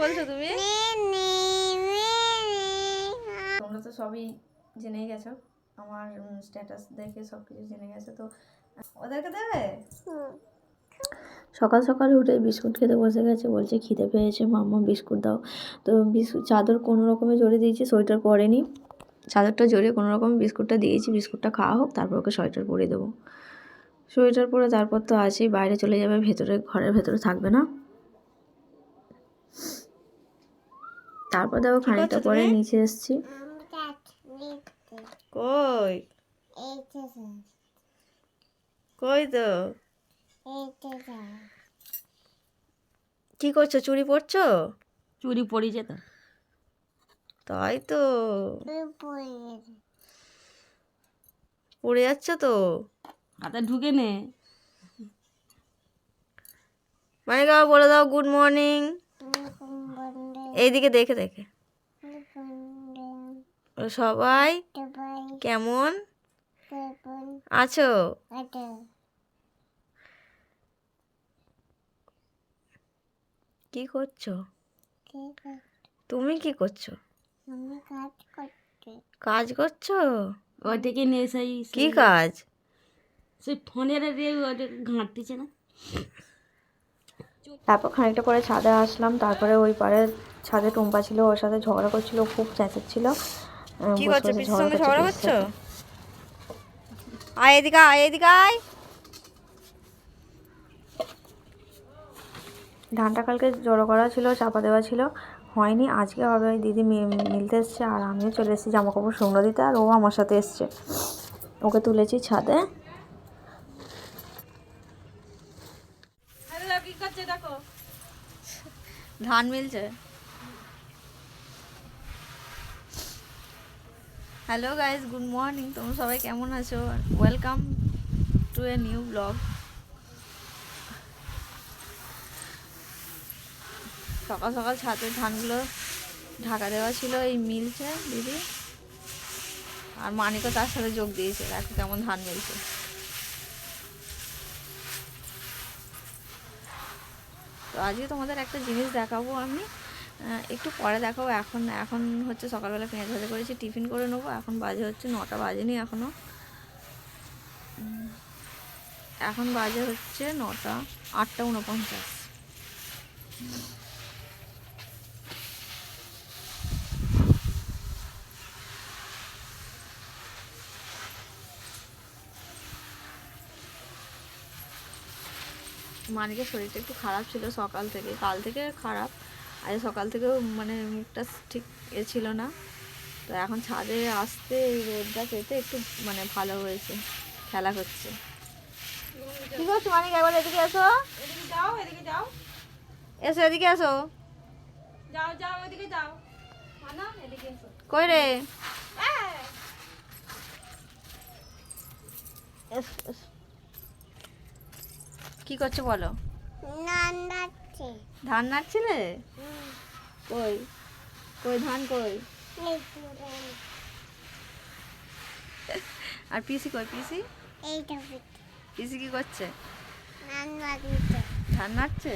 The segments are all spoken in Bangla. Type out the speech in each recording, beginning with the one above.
বলছো তুমি? তোমরা তো সবই জেনেই গেছো, আমার স্ট্যাটাস দেখে সব কিছু জেনে গেছো, তো ওদেরকে দেবে। সকাল সকাল উঠে বিস্কুট খেতে বসে গেছে, বলছে খিদে পেয়েছে মাম্মা বিস্কুট দাও। তো বিস্কুট চাদর কোনো রকমে জড়িয়ে দিয়েছি, সোয়েটার পরেনি, চাদরটা জড়িয়ে কোনো রকমে বিস্কুটটা দিয়েছি, বিস্কুটটা খাওয়া হোক তারপর ওকে সোয়েটার পরিয়ে দেবো। সোয়েটার পরে তারপর তো আছেই, বাইরে চলে যাবে, ভেতরে ঘরের ভেতরে থাকবে না। তারপর দেখো খানিকটা পরে নিচে এসছি। কই কই তো কি করছো? চুড়ি পরছো? চুরি পড়ি যেত, তাই তো পড়ে যাচ্ছ তো, হাতে ঢুকে নে। মানে বলে দাও গুড মর্নিং। এইদিকে দেখে দেখে সবাই কেমন আছো? কি করছো তুমি? কি করছো? কাজ করছো? ওইটাকে নিয়ে সেই কি কাজ? সেই ফোনের ঘাঁটতিছে না। তারপর খানিকটা পরে ছাদে আসলাম, তারপরে ওই পারে ছাদে টুম্পা ছিল, ওর সাথে ঝগড়া করছিল, খুব চেঁচাচ্ছিল। কি করছো? পিসির সঙ্গে ঝগড়া করছো? আয় এদিকে, আয় এদিকে আয়। ধানটা কালকে জড়ো করা ছিল, চাপা দেওয়া ছিল, হয়নি, আজকে হবে। ওই দিদি মিলতে এসছে আর আমিও চলে এসেছি জামা কাপড় শুকনো দিতে, আর ও আমার সাথে এসছে, ওকে তুলেছি ছাদে। ধান মিলছে। Hello guys, good morning. তোমরা সবাই কেমন আছো? Welcome to a new blog. সকাল সকাল ছাদের ধানগুলো ঢাকা দেওয়া ছিল, এই মিলছে দিদি, আর মানিকও তার সাথে যোগ দিয়েছে। দেখো কেমন ধান মিলছে। তো আজকে তোমাদের একটা জিনিস দেখাবো আমি, একটু পরে দেখাবো। এখন হচ্ছে সকালবেলা পেঁয়াজ ভাজা করেছি, টিফিন করে নেবো। এখন বাজে হচ্ছে 9টা বাজেনি এখনও, এখন বাজে হচ্ছে 9টা, 8টা 49। মানিকের শরীরটা একটু খারাপ ছিল সকাল থেকে, কাল থেকে খারাপ, আজ সকাল থেকেও মানে মুখটা ঠিক ছিল না। তো এখন ছাদে আসতে এই রোদটা পেতে একটু মানে ভালো হয়েছে, খেলা করছে। কি করছো মানিক? একবার এদিকে এসো, এদিকে যাও, এদিকে যাও, এসো এদিকে এসো, যাও যাও এদিকে যাও, মানা এদিকে এসো। কই রে? কি করছো বলো? ধান নাড়ছিলে? কই কই ধান কই? আর পিসি কই? পিসি পিসি কি করছে? ধান নাড়ছে।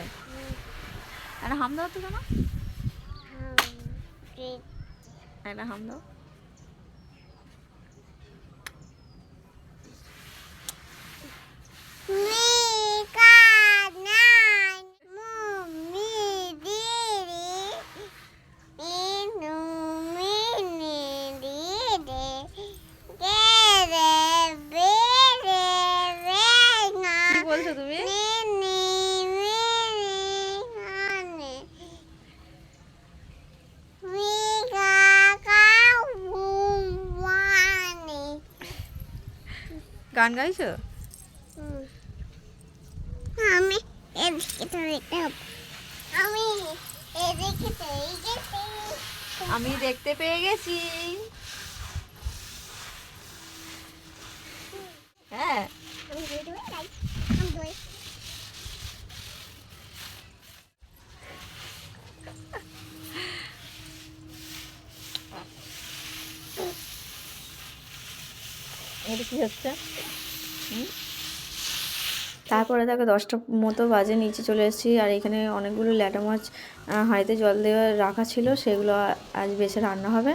একটা হাম দাও তো, কেন একটা হাম দাও। কি বলছো তুমি? গান গাইছো? আমি দেখতে পেয়ে গেছি। হ্যাঁ এটা কি হচ্ছে? তারপরে দেখো 10টা মতো বাজে, নিচে চলে এসেছি। আর এখানে অনেকগুলো ল্যাটা মাছ হাঁড়িতে জল দিয়ে রাখা ছিল, সেগুলো আজ বেছে রান্না হবে।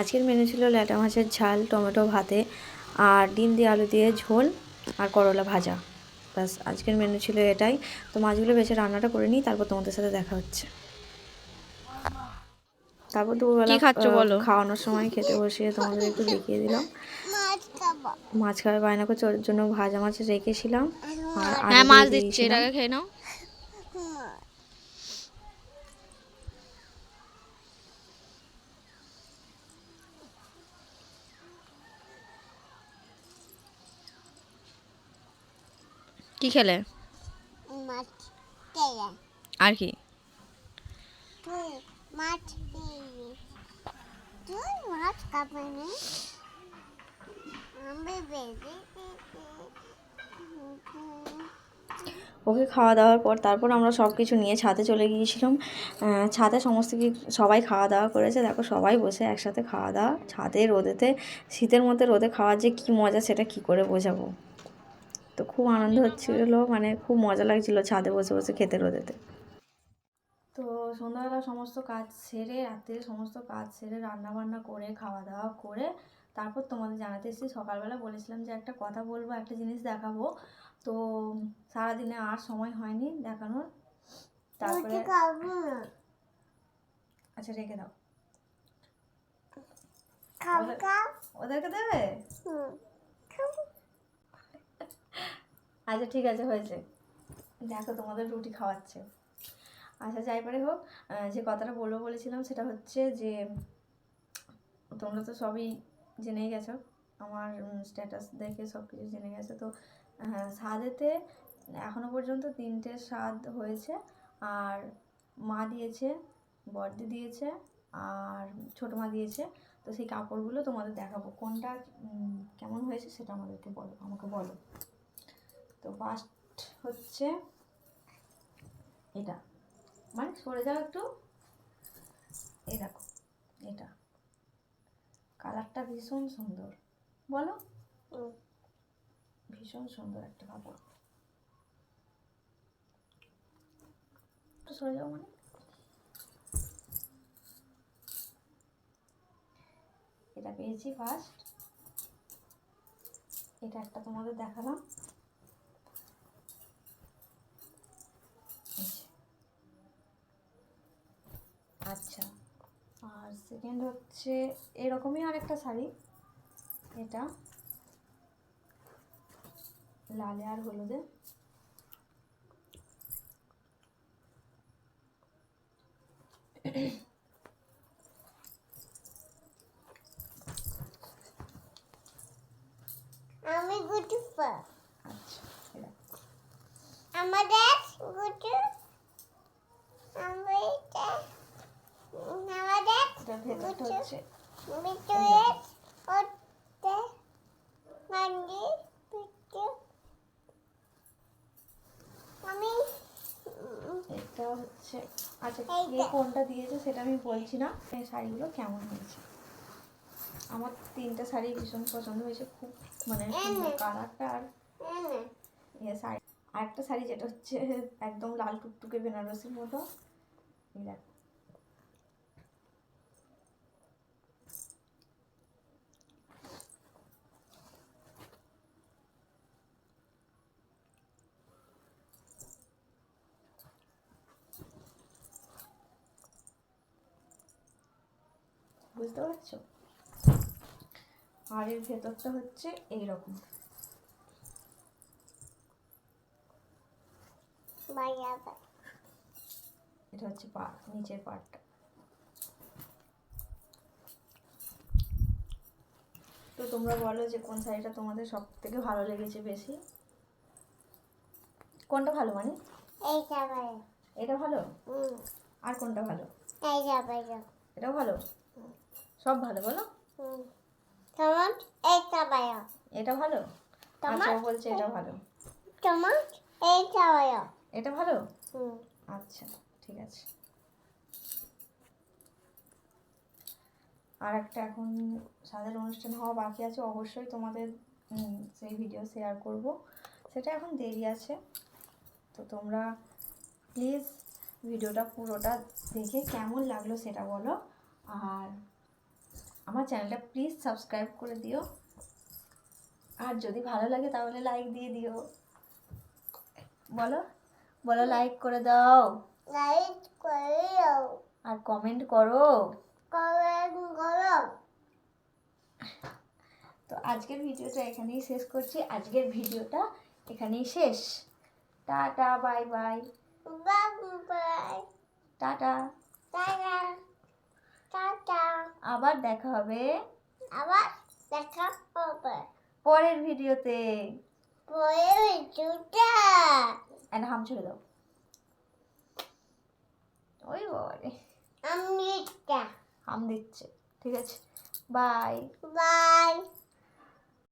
আজকের মেনু ছিল ল্যাটা মাছের ঝাল, টমেটো ভাতে, আর ডিম দিয়ে আলু দিয়ে ঝোল, আর করলা ভাজা। ব্যাস, আজকের মেনু ছিল এটাই। তো মাছগুলো বেছে রান্নাটা করে নিই, তারপর তোমাদের সাথে দেখা হচ্ছে। তারপর দুপুরবেলা খাওয়ানোর সময় খেতে বসিয়ে তোমাদের একটু দেখিয়ে দিলাম। মাছ খাবে বায়না করছে, ওর জন্য ভাজা মাছ রেখেছিলাম। আর আলু মাছ দিয়ে দিচ্ছে, দিয়েছিলাম। এটাকে খেয়ে নাও। কি খেলে? আর কি? ওকে খাওয়া দাওয়ার পর তারপর আমরা সব কিছু নিয়ে ছাদে চলে গিয়েছিলাম। ছাদে সবাই খাওয়া দাওয়া করেছে। দেখো সবাই বসে একসাথে খাওয়া দাওয়া ছাদে রোদেতে, শীতের মধ্যে রোদে খাওয়ার যে কী মজা সেটা কি করে বোঝাবো। তো খুব আনন্দ হচ্ছিলো, মানে খুব মজা লাগছিলো ছাদে বসে বসে খেতে রোদেতে। তো সন্ধ্যাবেলা সমস্ত কাজ সেরে, রাত্রে সমস্ত কাজ সেরে, রান্নাবান্না করে, খাওয়া দাওয়া করে তারপর তোমাদের জানাতে এসেছি। সকালবেলা বলেছিলাম যে একটা কথা বলবো, একটা জিনিস দেখাবো। তো সারাদিনে আর সময় হয়নি দেখানোর। তারপরে আচ্ছা রেখে দাও, ওদেরকে দেবে। আচ্ছা ঠিক আছে, হয়েছে। দেখো তোমাদের রুটি খাওয়াচ্ছে। আচ্ছা যাই পারে হোক, যে কথাটা বলবো বলেছিলাম সেটা হচ্ছে যে তোমরা তো সবই জেনেই গেছো, আমার স্ট্যাটাস দেখে সব কিছু জেনে গেছো। তো স্বাদেতে এখনও পর্যন্ত 3টে স্বাদ হয়েছে। আর মা দিয়েছে, বড়দি দিয়েছে, আর ছোটো মা দিয়েছে। তো সেই কাপড়গুলো তোমাদের দেখাবো, কোনটা কেমন হয়েছে সেটা আমাকে বলো। তো ফার্স্ট হচ্ছে এটা, মানে সরে যাও একটু, এই দেখো এটা, কালারটা ভীষণ সুন্দর, বলো। ভীষণ সুন্দর একটা কাপড়। একটু সরে যাও, মানে এটা পেয়েছি ফার্স্ট। এটা একটা তোমাদের দেখালাম। আচ্ছা, আর সেকেন্ড হচ্ছে এরকমই আরেকটা শাড়ি, এটা লালে আর হলুদে। আমি গুটি পা। আচ্ছা এটা আমাদের গুটি আমাদের এটার ভেতরটা হচ্ছে ভিতরে ওতে মান্ডি ভিতরে আমি এটা হচ্ছে। আচ্ছা কে কোনটা দিয়েছে সেটা আমি বলছি না। এই শাড়িগুলো কেমন হয়েছে, আমার 3টে শাড়ি ভীষণ পছন্দ হয়েছে, খুব মানে সুন্দর কালারটা। আর শাড়ি আরেকটা শাড়ি যেটা হচ্ছে একদম লাল টুকটুকে বেনারসির মতো, এই দেখো। বুঝতে পারছো? আর এর ভেতরটা হচ্ছে এইরকম। এটা হচ্ছে নিচের পার্টটা। তো তোমরা বলো যে কোন শাড়িটা তোমাদের সব থেকে ভালো লেগেছে বেশি, কোনটা ভালো, মানে এইটা ভালো। এটা ভালো, আর কোনটা ভালো? এইটা ভালো। এটাও ভালো, সব ভালো বলো। তোমার এইটা ভালো। এটা ভালো, আচ্ছা ও বলছে এটা ভালো। তোমার এইটা ভালো। এটা ভালো, আচ্ছা ঠিক আছে। আর একটা এখন স্বাদের অনুষ্ঠান হওয়া বাকি আছে, অবশ্যই তোমাদের সেই ভিডিও শেয়ার করব। সেটা এখন দেরি আছে। তো তোমরা প্লিজ ভিডিওটা পুরোটা দেখে কেমন লাগলো সেটা বলো, আর আমার চ্যানেলটা প্লিজ সাবস্ক্রাইব করে দিও, আর যদি ভালো লাগে তাহলে লাইক দিয়ে দিও। বলো বলো, লাইক করে দাও লাইট করো, আর কমেন্ট করো। কমেন্ট করো। তো আজকের ভিডিওটা এখানেই শেষ করছি, আজকের ভিডিওটা এখানেই শেষ। Tata, bye bye, bye bye, tata, tata, tata. আবার দেখা হবে আবার দেখা হবে পরের ভিডিওতে। পরের ভিডিওটা। এন্ড হাম ছেড়ে দাও। ওই বাবা রে, আমি হাম দিচ্ছে। ঠিক আছে, বাই। বাই।